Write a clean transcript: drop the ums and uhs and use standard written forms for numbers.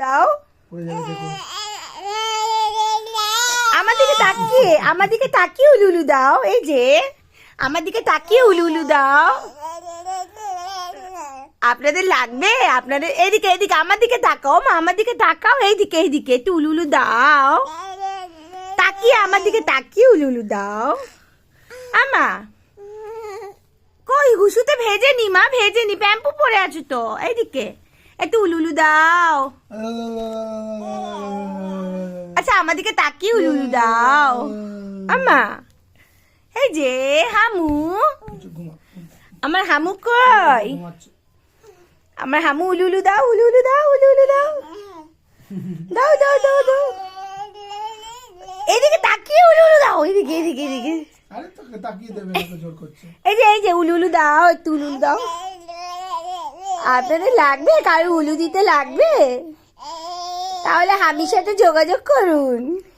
দাও আমার দিকে তাকিয়ে উলু উলু দাও। এই যে আমার দিকে তাকিয়ে উলু উলু দাও। আপনাদের লাগবে? আপনাদের এদিকে এদিকে আমার দিকে তাকাও মা, আমার দিকে তাকাও। এইদিকে এইদিকে একটু উলু উলু দাও। তাকিয়ে আমার দিকে তাকিয়ে উলু উলু দাও। আমা কই হুসুতে ভেজেনি মা, ভেজেনি, প্যাম্পু পরে আছো তো। এইদিকে একটু উলু উলু দাও। আচ্ছা আমার দিকে তাকিয়ে উলু উলু দাও আমা। এই যে হামু, আমার হামু কই? আমার হামু উলু উলু দাও, উলু উলু দাও, উলু উলু দাও, দাও দাও দাও দাও। এদিকে তাকিয়ে উলু উলু দাও। এদিকে এদিকে এদিকে এই যে উলু উলু দাও, একটু উলু উলু দাও। আপনাদের লাগবে? কারো উলু দিতে লাগবে? তাহলে হামির সাথে যোগাযোগ করুন।